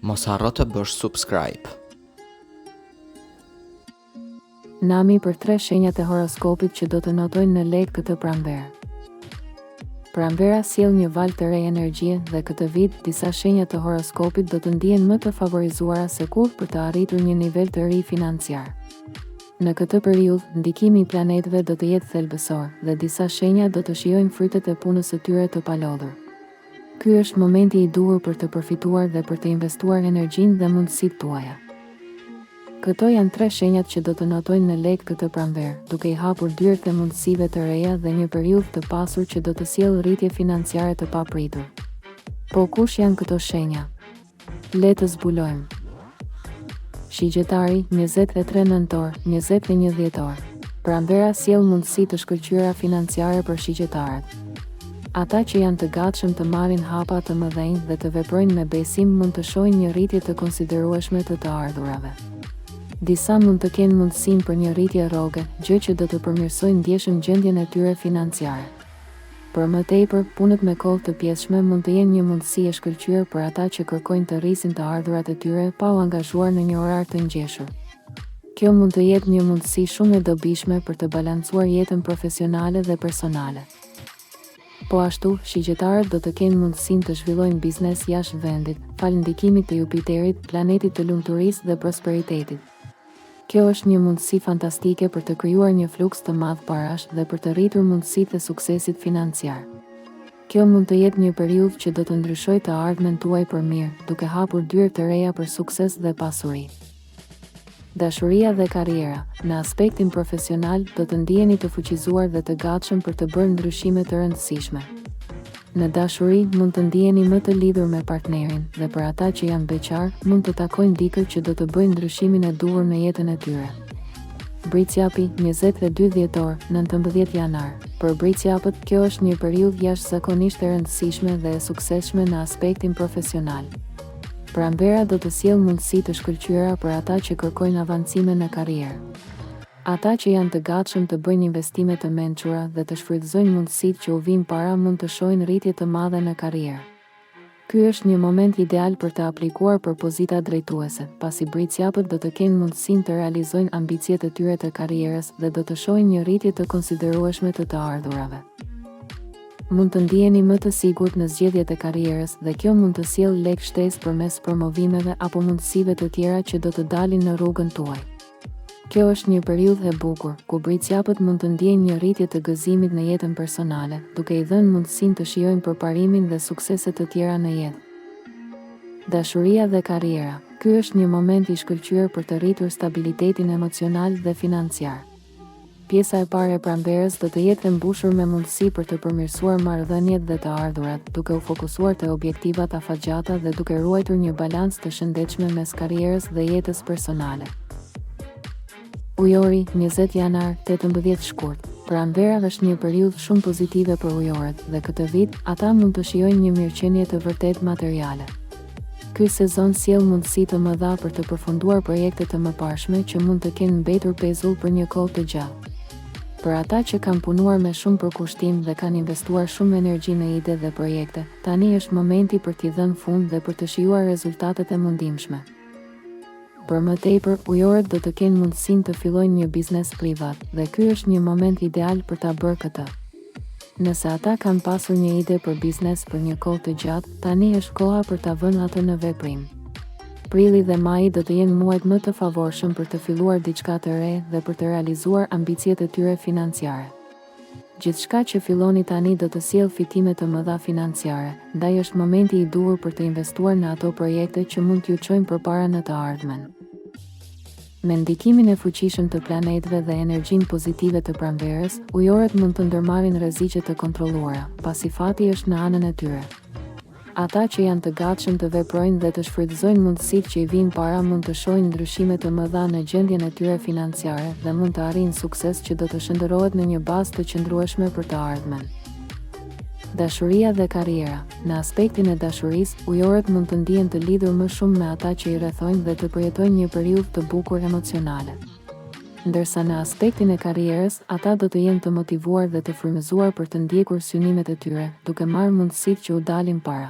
Mos harro të bësh subscribe. Nami për 3 shenjat e horoskopit që do të notojnë në lehtë këtë pranverë. Pranvera sjell një valë të re energjie dhe këtë vit disa shenja të horoskopit do të ndihen më të favorizuara se kurrë për të arritur një nivel të ri financiar. Në këtë periudhë, ndikimi i planetëve do të jetë thelbësor dhe disa shenja do të shijojnë frytet e punës së tyre të palodhur. Ky është momenti i duhur për të përfituar dhe për të investuar energjinë dhe mundësitë tuaja. Këto janë 3 shenjat që do të notojnë në lehtë këtë pranverë, duke i hapur dyert e mundësive të reja dhe një periudhë të pasur që do të sjellë rritje financiare të papritur. Po kush janë këto shenja? Le të zbulojmë. Shigjetari, 23 nëntor, 21 dhjetor. Pranvera sjell mundësi të shkëlqyera financiare për shigjetarët. Ata që janë të gatshëm të marrin hapa të mëdhenj dhe të veprojnë me besim mund të shohin një rritje të konsiderueshme të ardhurave. Disa mund të kenë mundësinë për një rritje rroge, gjë që do të përmirësojë ndjeshëm gjendjen e tyre financiare. Për më tepër, punët me kohë të pjesshme mund të jenë një mundësi e shkëlqyer për ata që kërkojnë të rrisin të ardhurat e tyre pa u angazhuar në një orar të ngjeshur. Kjo mund të jetë një mundësi shumë e dobishme për të balancuar jetën profesionale dhe personale. Po ashtu, shigjetarët do të kenë mundësinë të zhvillojnë biznes jashtë vendit, falë ndikimit të Jupiterit, planetit të lumturisë dhe prosperitetit. Kjo është një mundësi fantastike për të krijuar një fluks të madh parash dhe për të rritur mundësitë e suksesit financiar. Kjo mund të jetë një periudhë që do të ndryshojë të ardhmen tuaj për mirë, duke hapur dyert të reja për sukses dhe pasuri. Dashuria dhe karriera. Në aspektin profesional, do të ndiheni të fuqizuar dhe të gatshëm për të bërë ndryshime të rëndësishme. Në dashuri, mund të ndiheni më të lidhur me partnerin, dhe për ata që janë beqar, mund të takojnë dikë që do të bëjnë ndryshimin e duhur në jetën e tyre. Bricjapi, 22 dhjetor, 19 janar. Për bricjapët, kjo është një periudhë jashtëzakonisht e rëndësishme dhe e suksesshme në aspektin profesional. Pranvera do të sjellë mundësi të shkëlqyera për ata që kërkojnë avancime në karrierë. Ata që janë të gatshëm të bëjnë investime të mençura dhe të shfrytëzojnë mundësitë që u vijnë para mund të shohin rritje të madhe në karrierë. Ky është një moment ideal për të aplikuar për pozita drejtuese, pasi bricjapët do të kenë mundësinë të realizojnë ambicjet e tyre të karrierës dhe do të shohin një rritje të konsiderueshme të ardhurave. Mund të ndiheni më të sigurt në zgjedhjet e karrierës dhe kjo mund të sjellë lek shtesë përmes promovimeve apo mundësive të tjera që do të dalin në rrugën tuaj. Kjo është një periudhë e bukur, ku bricjapët mund të ndjejnë një rritje të gëzimit në jetën personale, duke i dhënë mundësinë të shijojnë përparimin dhe sukseset të tjera në jetë. Dashuria dhe karriera. Ky është një moment i shkëlqyer për të rritur stabilitetin emocional dhe financiar. Pjesa e parë e pranverës do të jetë e mbushur me mundësi për të përmirësuar marrëdhëniet dhe të ardhurat, duke u fokusuar te objektivat afatgjata dhe duke ruajtur një balancë të shëndetshme mes karrierës dhe jetës personale. Ujori, 20 janar, 18 shkurt. Pranvera është një periudhë shumë pozitive për ujorët dhe këtë vit ata mund të shijojnë një mirëqenie të vërtet materiale. Ky sezon sjell mundësi të mëdha për të përfunduar projekte të mëparshme që mund të kenë mbetur pezull për një kohë të gjatë. Për ata që kanë punuar me shumë përkushtim dhe kanë investuar shumë energji në ide dhe projekte, tani është momenti për t'i dhënë fund dhe për të shijuar rezultatet e mundimshme. Për më tepër, ujorët do të kenë mundësinë të fillojnë një biznes privat dhe ky është një moment ideal për ta bërë këtë. Nëse ata kanë pasur një ide për biznes për një kohë të gjatë, tani është koha për ta vënë atë në veprim. Prilli dhe maji do të jenë muajt më të favorshëm për të filluar diçka të re dhe për të realizuar ambicjet e tyre financiare. Gjithçka që filloni tani do të sjellë fitime të mëdha financiare, ndaj është momenti i duhur për të investuar në ato projekte që mund t'ju çojnë përpara në të ardhmen. Me ndikimin e fuqishëm të planetëve dhe energjinë pozitive të pranverës, ujorët mund të ndërmarrin rreziqe të kontrolluara, pasi fati është në anën e tyre. Ata që janë të gatshëm të veprojnë dhe të shfrytëzojnë mundësitë që i vijnë para mund të shohin ndryshime të mëdha në gjendjen e tyre financiare dhe mund të arrijnë sukses që do të shndërrohet në një bazë të qëndrueshme për të ardhmen. Dashuria dhe karriera. Në aspektin e dashurisë, ujorët mund të ndihen të lidhur më shumë me ata që i rrethojnë dhe të përjetojnë një periudhë të bukur emocionale. Ndërsa në aspektin e karrierës, ata do të jenë të motivuar dhe të frymëzuar për të ndjekur synimet e tyre, duke marrë mundësitë që u dalin para.